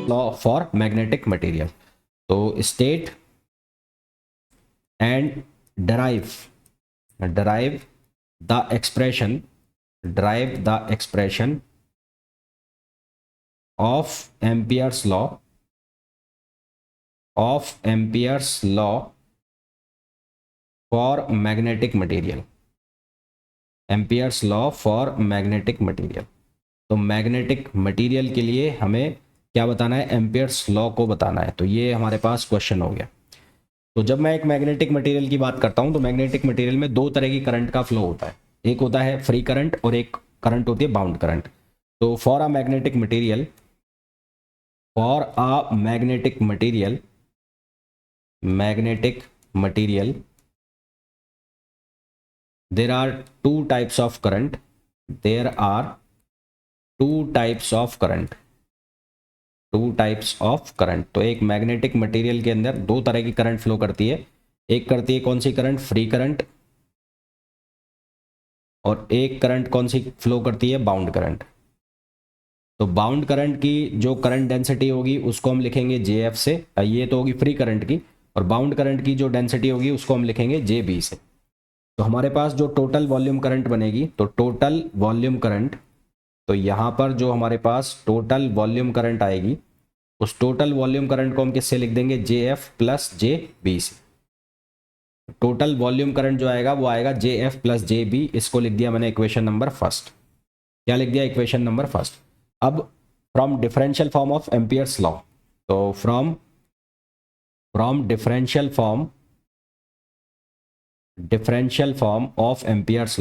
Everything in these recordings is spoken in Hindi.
Law for magnetic material. तो state and derive the expression of Ampere's law for magnetic material। Ampere's law for magnetic material। तो मैग्नेटिक मटेरियल के लिए हमें क्या बताना है, एम्पियर्स लॉ को बताना है। तो ये हमारे पास क्वेश्चन हो गया। तो जब मैं एक मैग्नेटिक मटेरियल की बात करता हूं तो मैग्नेटिक मटेरियल में दो तरह की करंट का फ्लो होता है, एक होता है फ्री करंट और एक करंट होती है बाउंड करंट। तो for a magnetic material there are two types of current तो एक मैग्नेटिक मटेरियल के अंदर दो तरह की करंट फ्लो करती है। एक करती है कौन सी करंट, फ्री करंट, और एक करंट कौन सी फ्लो करती है, बाउंड करंट। तो बाउंड करंट की जो करंट डेंसिटी होगी उसको हम लिखेंगे JF से, ये तो होगी फ्री करंट की, और बाउंड करंट की जो डेंसिटी होगी उसको हम लिखेंगे JB से। तो हमारे पास जो टोटल वॉल्यूम करंट बनेगी, तो टोटल वॉल्यूम करंट, तो यहाँ पर जो हमारे पास टोटल वॉल्यूम करंट आएगी उस टोटल वॉल्यूम करंट को हम किससे लिख देंगे, JF प्लस JB से। टोटल वॉल्यूम करंट जो आएगा वो आएगा JF प्लस JB। इसको लिख दिया मैंने इक्वेशन नंबर फर्स्ट। क्या लिख दिया, इक्वेशन नंबर फर्स्ट। अब from differential form of Ampere's law, तो from differential form of Ampere's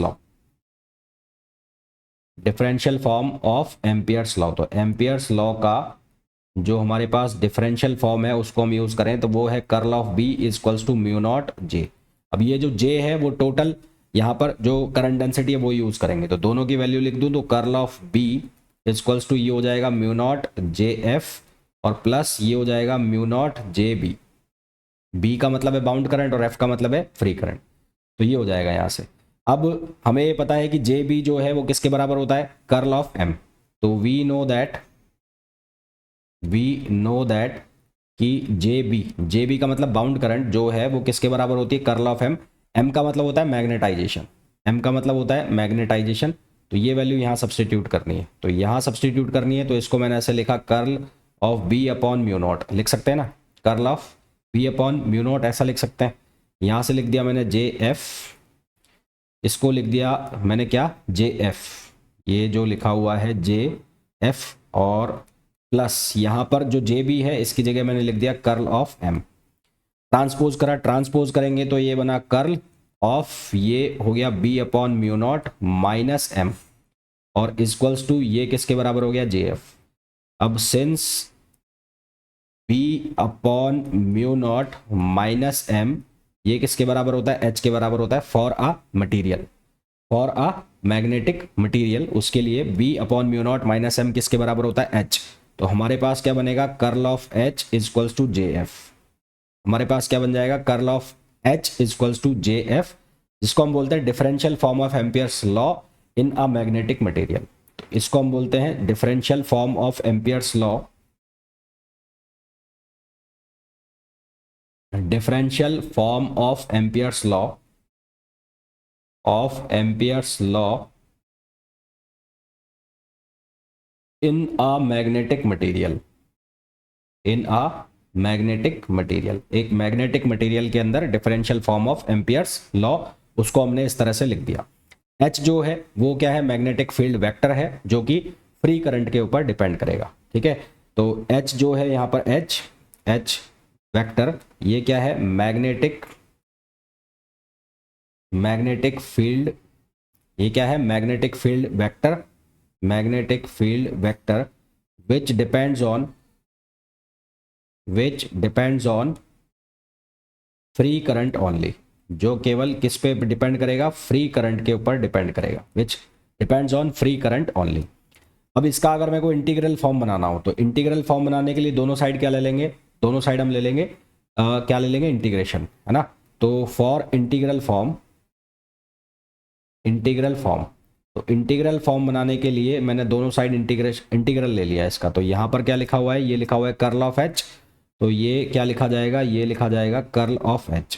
law, तो एम्पियर्स लॉ का जो हमारे पास डिफरेंशियल फॉर्म है उसको हम यूज करें तो वो है curl of B equals to mu naught J। अब ये जो J है वो टोटल यहाँ पर जो करंट डेंसिटी है वो यूज करेंगे, तो दोनों की वैल्यू लिख दूं तो curl of B equals to ये हो जाएगा म्यू नॉट JF और प्लस ये हो जाएगा म्यू नॉट JB। B का मतलब है बाउंड करंट और F का मतलब है फ्री करंट, तो ये हो जाएगा यहाँ से। अब हमें ये पता है कि JB जो है वो किसके बराबर होता है, कर्ल ऑफ M। तो वी नो दैट कि JB का मतलब बाउंड करंट जो है वो किसके बराबर होती है, कर्ल ऑफ M। M का मतलब होता है मैग्नेटाइजेशन, तो ये वैल्यू यहाँ सब्सटीट्यूट करनी है। तो यहाँ सब्सटीट्यूट करनी है तो इसको मैंने ऐसे लिखा, curl of B upon mu naught लिख सकते हैं ना, curl of B upon mu naught ऐसा लिख सकते हैं। यहाँ से लिख दिया मैंने JF, इसको लिख दिया मैंने क्या, JF, ये जो लिखा हुआ है JF, और प्लस यहाँ पर जो JB है इसकी जगह मैंने लिख दिया कर्ल ऑफ M। ट्रांसपोज करेंगे तो ये बना कर्ल ऑफ, ये हो गया B upon mu naught minus M, और इक्वल्स टू ये किसके बराबर हो गया, JF। अब since B upon mu naught minus M ये किसके बराबर होता है, H के बराबर होता है फॉर अ मैग्नेटिक मटीरियल, उसके लिए B upon mu naught minus M किसके बराबर होता है, H। तो हमारे पास क्या बनेगा, curl of H equals to JF। हमारे पास क्या बन जाएगा, curl of H equals to JF, जिसको हम बोलते हैं differential form of Ampere's law in a magnetic material. तो इसको हम बोलते हैं differential form of Ampere's law, in a magnetic material. एक मैग्नेटिक मटेरियल के अंदर differential form of Ampere's law, उसको हमने इस तरह से लिख दिया। H जो है वो क्या है, मैग्नेटिक फील्ड वेक्टर है जो कि फ्री करंट के ऊपर डिपेंड करेगा, ठीक है। तो H जो है यहाँ पर H वेक्टर, ये क्या है, मैग्नेटिक फील्ड, ये क्या है, magnetic field vector which depends on free current only, जो केवल किस पे डिपेंड करेगा, फ्री करंट के ऊपर डिपेंड करेगा, which depends on free current only. अब इसका अगर मेरे को इंटीग्रल फॉर्म बनाना हो तो इंटीग्रल फॉर्म बनाने के लिए दोनों साइड क्या ले लेंगे, दोनों साइड हम ले लेंगे क्या ले लेंगे, इंटीग्रेशन, है ना। तो फॉर इंटीग्रल फॉर्म तो इंटीग्रल फॉर्म बनाने के लिए मैंने दोनों साइड इंटीग्रल ले लिया इसका। तो यहाँ पर क्या लिखा हुआ है, ये लिखा हुआ है कर्ल ऑफ एच, तो ये क्या लिखा जाएगा, ये लिखा जाएगा curl of H.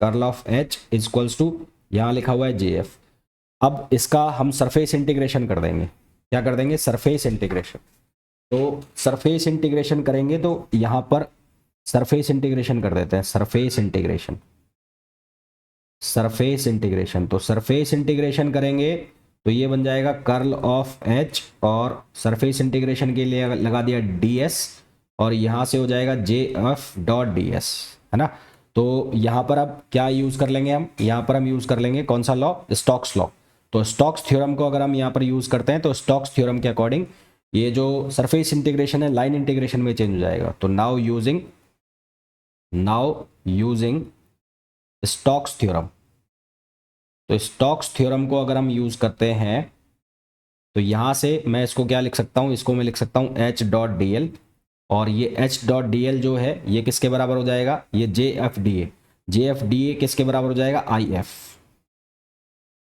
Curl of H is equals to, यहाँ लिखा हुआ है जे एफ। अब इसका हम सरफेस इंटीग्रेशन कर देंगे। क्या कर देंगे, सरफेस इंटीग्रेशन। तो सरफेस इंटीग्रेशन करेंगे तो यहाँ पर सरफेस इंटीग्रेशन कर देते हैं, सरफेस इंटीग्रेशन, सरफेस इंटीग्रेशन। तो सरफेस इंटीग्रेशन करेंगे तो ये बन जाएगा कर्ल ऑफ एच, और सरफेस इंटीग्रेशन के लिए लगा दिया डी एस, और यहाँ से हो जाएगा जे एफ डॉट डी एस, है ना। तो यहाँ पर अब क्या यूज़ कर लेंगे हम, यहाँ पर हम यूज़ कर लेंगे कौन सा लॉ, स्टोक्स लॉ। तो स्टोक्स थ्योरम को अगर हम यहाँ पर यूज़ करते हैं तो स्टोक्स थ्योरम के अकॉर्डिंग ये जो सरफेस इंटीग्रेशन है लाइन इंटीग्रेशन में चेंज हो जाएगा। तो नाउ यूजिंग स्टोक्स थ्योरम, तो स्टोक्स थ्योरम को अगर हम यूज़ करते हैं तो यहाँ से मैं इसको क्या लिख सकता हूँ, इसको मैं लिख सकता हूँ एच डॉट डी एल, और ये एच डॉट डी एल जो है ये किसके बराबर हो जाएगा, ये जे F D A. J F D A किसके बराबर हो जाएगा, आई एफ,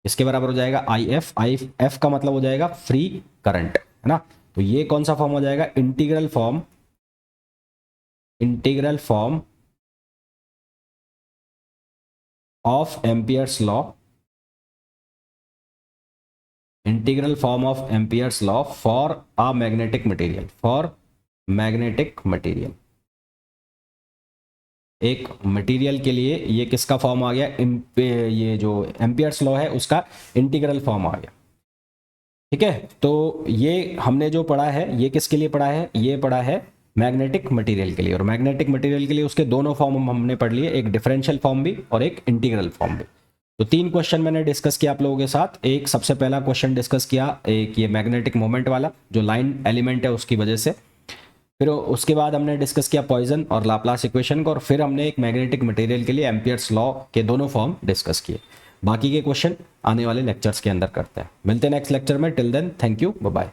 इसके बराबर हो जाएगा आई एफ। आई एफ का मतलब हो जाएगा फ्री करंट, है ना। तो ये कौन सा फॉर्म हो जाएगा, integral form of Ampere's law, integral form of Ampere's law for a magnetic material, for magnetic material. एक मटेरियल के लिए ये किसका फॉर्म आ गया, ये जो एम्पियर्स लॉ है उसका इंटीग्रल फॉर्म आ गया। ठीक है, तो ये हमने जो पढ़ा है ये किसके लिए पढ़ा है, ये पढ़ा है मैग्नेटिक मटेरियल के लिए। और मैग्नेटिक मटेरियल के लिए उसके दोनों फॉर्म हमने पढ़ लिए, एक डिफरेंशियल फॉर्म भी और एक इंटीग्रल फॉर्म भी। तो 3 क्वेश्चन मैंने डिस्कस किया आप लोगों के साथ। एक सबसे पहला क्वेश्चन डिस्कस किया, एक ये मैग्नेटिक मोमेंट वाला जो लाइन एलिमेंट है उसकी वजह से। फिर उसके बाद हमने डिस्कस किया पॉइजन और लाप्लास इक्वेशन को, और फिर हमने एक मैग्नेटिक मटेरियल के लिए एम्पियर्स लॉ के दोनों फॉर्म डिस्कस किए। बाकी के क्वेश्चन आने वाले लेक्चर्स के अंदर करते हैं। मिलते हैं नेक्स्ट लेक्चर में, till then thank you, bye bye.